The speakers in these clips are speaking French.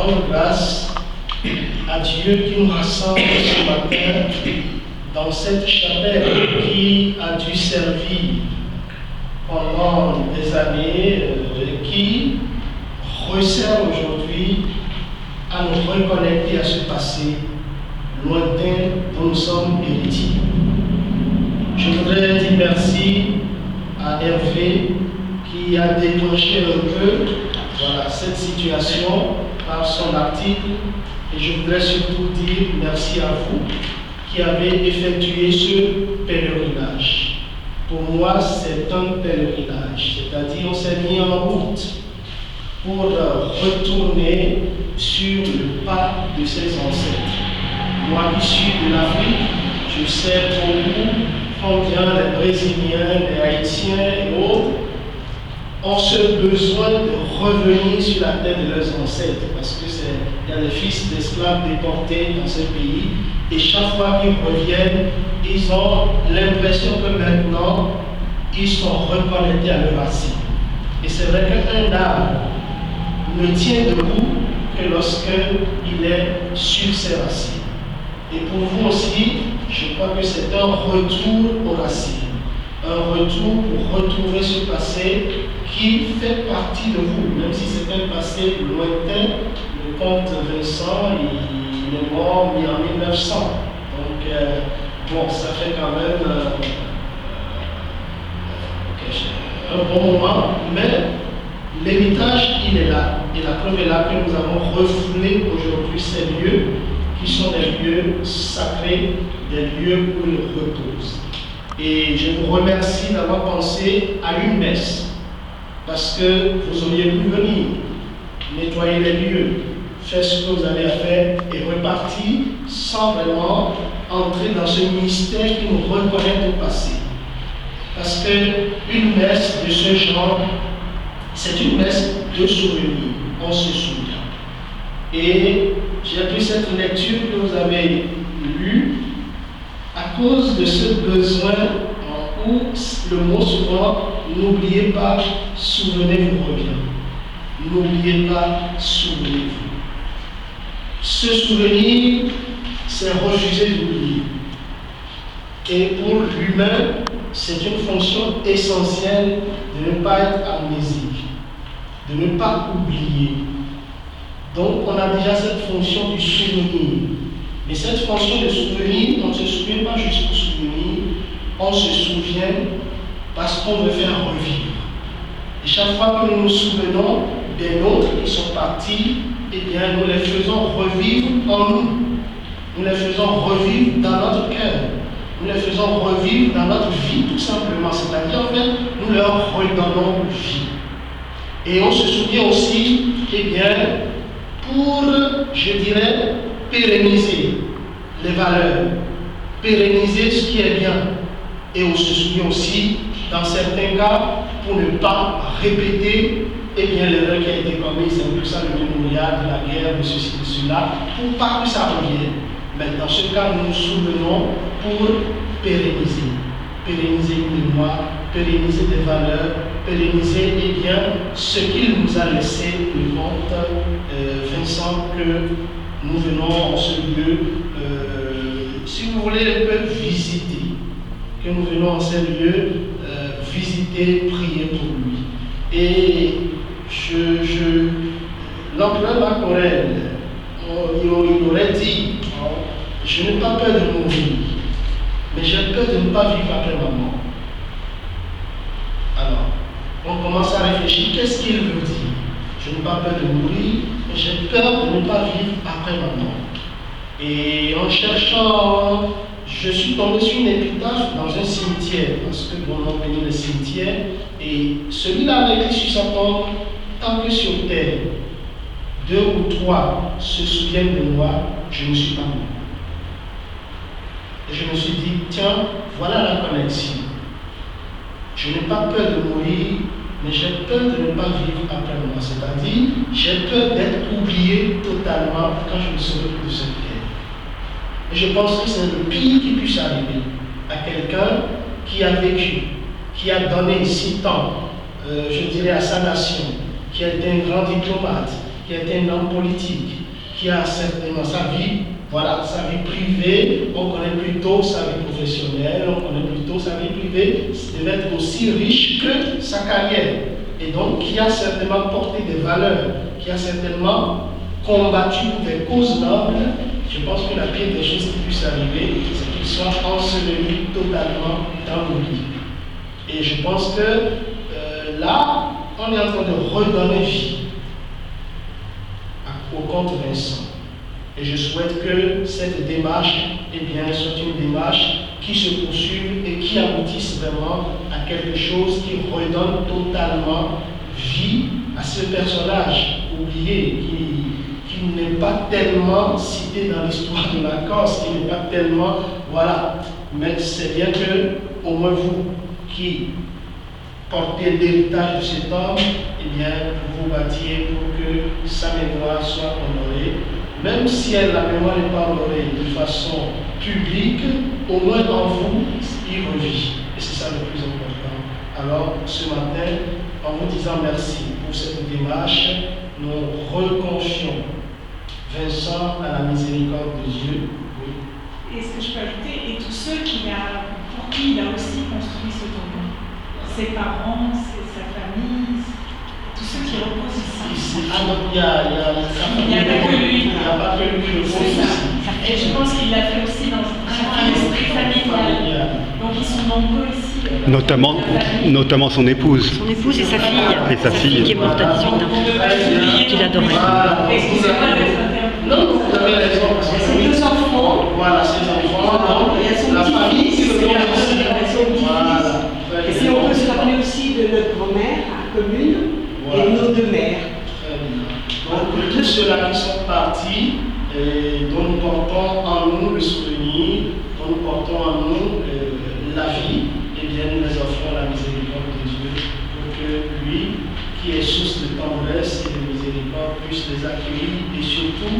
rendre grâce à Dieu qui nous rassemble ce matin dans cette chapelle qui a dû servir pendant des années, qui resserre aujourd'hui à nous reconnecter à ce passé lointain dont nous sommes héritiers. Je voudrais dire merci à Hervé qui a déclenché un peu cette situation par son article, et je voudrais surtout dire merci à vous qui avez effectué ce pèlerinage. Pour moi, c'est un pèlerinage, c'est-à-dire on s'est mis en route pour retourner sur le pas de ses ancêtres. Moi qui suis de l'Afrique, je sais combien les Brésiliens, les Haïtiens et autres ont ce besoin de revenir sur la terre de leurs ancêtres, parce qu'il y a des fils d'esclaves déportés dans ce pays, et chaque fois qu'ils reviennent, ils ont l'impression que maintenant, ils sont reconnectés à leurs racines. Et c'est vrai qu'un arbre ne tient debout que lorsqu'il est sur ses racines. Et pour vous aussi, je crois que c'est un retour aux racines. Un retour pour retrouver ce passé qui fait partie de vous, même si c'est un passé lointain. Le comte Vincent, il est mort en 1900. Donc, ça fait quand même un bon moment, mais l'héritage, il est là. Et la preuve est là que nous avons refoulé aujourd'hui ces lieux qui sont des lieux sacrés, des lieux où il repose. Et je vous remercie d'avoir pensé à une messe, parce que vous auriez pu venir, nettoyer les lieux, faire ce que vous avez à faire et repartir sans vraiment entrer dans ce mystère qui nous reconnaît au passé. Parce qu'une messe de ce genre, c'est une messe de souvenirs, on se souvient. Et j'ai pris cette lecture que vous avez lue à cause de ce besoin où le mot souvent, n'oubliez pas, souvenez-vous revient. N'oubliez pas, souvenez-vous. Ce souvenir, c'est refuser d'oublier. Et pour l'humain, c'est une fonction essentielle de ne pas être amnésique, de ne pas oublier. Donc on a déjà cette fonction du souvenir. Mais cette fonction de souvenir, on ne se souvient pas juste pour souvenir, on se souvient parce qu'on veut faire revivre. Et chaque fois que nous nous souvenons des nôtres qui sont partis, eh bien nous les faisons revivre en nous. Nous les faisons revivre dans notre cœur. Nous les faisons revivre dans notre vie tout simplement. C'est-à-dire en fait, nous leur redonnons vie. Et on se souvient aussi, eh bien, pour, je dirais, pérenniser les valeurs, pérenniser ce qui est bien. Et on se souvient aussi, dans certains cas, pour ne pas répéter l'erreur qui a été commise, c'est un peu ça le mémorial de la guerre, de ceci, de cela, pour pas que ça revienne. Mais dans ce cas, nous nous souvenons pour pérenniser. Pérenniser une mémoire, pérenniser des valeurs, pérenniser ce qu'il nous a laissé, le comte Vincent, que nous venons en ce lieu, si vous voulez, un peu visiter. Que nous venons en ce lieu visiter, prier pour lui. Et l'empereur Macorel, il aurait dit, je n'ai pas peur de mourir, mais j'ai peur de ne pas vivre après ma mort. Alors, on commence à réfléchir, qu'est-ce qu'il veut dire? Je n'ai pas peur de mourir, mais j'ai peur de ne pas vivre après ma mort. Et en cherchant, je suis tombé sur une épitaphe dans un cimetière, parce que mon nom venait le cimetière, et celui-là avait écrit sur sa tombe, tant que sur terre, 2 ou 3 se souviennent de moi, je ne suis pas mort. Et je me suis dit, tiens, voilà la connexion. Je n'ai pas peur de mourir, mais j'ai peur de ne pas vivre après moi. C'est-à-dire, j'ai peur d'être oublié totalement quand je ne serai plus de cette terre. Et je pense que c'est le pire qui puisse arriver à quelqu'un qui a vécu, qui a donné ici tant, je dirais à sa nation, qui a été un grand diplomate, qui est un homme politique, qui a certainement sa vie, voilà, sa vie privée, on connaît plutôt sa vie professionnelle, on connaît plutôt sa vie privée, devait être aussi riche que sa carrière. Et donc, qui a certainement porté des valeurs, qui a certainement combattu pour des causes nobles. Je pense que la pire des choses qui puisse arriver, c'est qu'il soit enseveli totalement dans l'oubli. Et je pense que là, on est en train de redonner vie au comte Vincent. Et je souhaite que cette démarche, eh bien, soit une démarche qui se poursuive et qui aboutisse vraiment à quelque chose qui redonne totalement vie à ce personnage oublié, qui n'est pas tellement cité dans l'histoire de la Corse, qui n'est pas tellement, voilà. Mais c'est bien que, au moins vous, qui portez l'héritage de cet homme, eh bien, vous battiez pour que sa mémoire soit honorée. Même si la mémoire n'est pas honorée de façon publique, au moins en vous, il revit. Et c'est ça le plus important. Alors, ce matin, en vous disant merci pour cette démarche, nous reconfions Vincent à la miséricorde de Dieu. Oui. Et ce que je peux ajouter, et tous ceux pour qui il a aussi construit ce tombeau, ses parents, sa famille, tous ceux qui reposent ici. Il n'y a pas que lui. Il n'y a pas que lui qui repose ici. Et je pense qu'il l'a fait aussi dans un esprit familial. Donc ils sont nombreux ici. Notamment son épouse. Son épouse et sa fille. Qui est morte à 18 ans. Qu'il adorait. Excusez-moi d'être interrompu. Non, vous avez raison. Ses deux enfants. Voilà, ses enfants. Il y a son la famille qui le petit-fils. Voilà. Et si on peut se rappeler aussi de notre grand-mère commune et nos deux mères. Très bien. Donc, tous ceux-là qui sont partis, dont nous portons en nous le souvenir, dont nous portons en nous la vie, eh bien, nous les offrons la miséricorde de Dieu pour que lui, qui est source de tendresse et de miséricorde, puisse les accueillir et surtout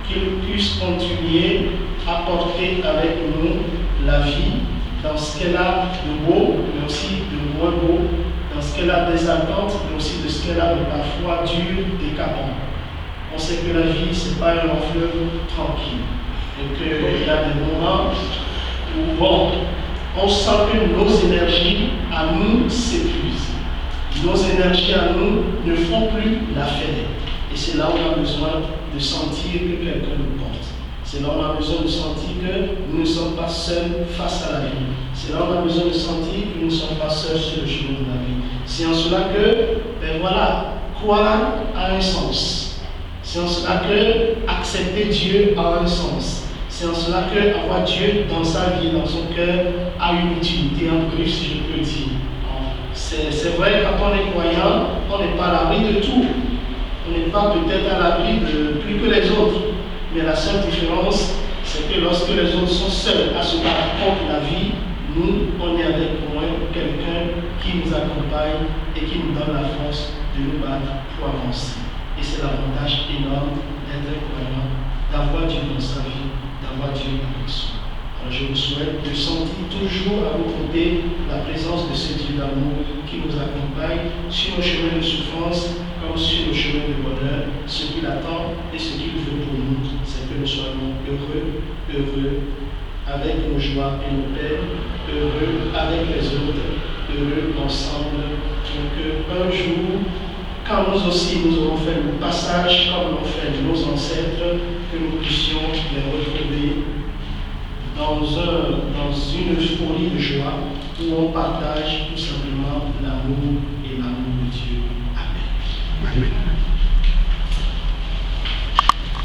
qu'il puisse continuer à porter avec nous la vie dans ce qu'elle a de beau, mais aussi de moins beau, dans ce qu'elle a des attentes, mais aussi de ce qu'elle a de parfois dur, décapant. On sait que la vie, ce n'est pas un long fleuve tranquille. Et qu'il y a des moments où, bon, on sent que nos énergies à nous s'épuisent. Nos énergies à nous ne font plus l'affaire. Et c'est là où on a besoin de sentir que quelqu'un nous porte. C'est là où on a besoin de sentir que nous ne sommes pas seuls face à la vie. C'est là où on a besoin de sentir que nous ne sommes pas seuls sur le chemin de la vie. C'est en cela que, ben voilà, croire a un sens. C'est en cela que accepter Dieu a un sens. C'est en cela que avoir Dieu dans sa vie, dans son cœur, a une utilité en plus, si je peux dire. C'est vrai, quand on est croyant, on n'est pas à l'abri de tout. On n'est pas peut-être à l'abri de plus que les autres. Mais la seule différence, c'est que lorsque les autres sont seuls à se battre contre la vie, nous, on est avec au moins quelqu'un qui nous accompagne et qui nous donne la force de nous battre pour avancer. Et c'est l'avantage énorme d'être croyant, d'avoir Dieu dans sa vie, d'avoir Dieu avec soi. Alors je vous souhaite de sentir toujours à vos côtés la présence de ce Dieu d'amour qui nous accompagne sur nos chemins de souffrance comme sur nos chemins de bonheur. Ce qu'il attend et ce qu'il veut pour nous, c'est que nous soyons heureux avec nos joies et nos peines, heureux avec les autres, heureux ensemble, pour qu'un jour, quand nous aussi nous aurons fait le passage comme l'ont fait nos ancêtres, que nous puissions les retrouver dans une folie de joie où on partage tout simplement l'amour et l'amour de Dieu.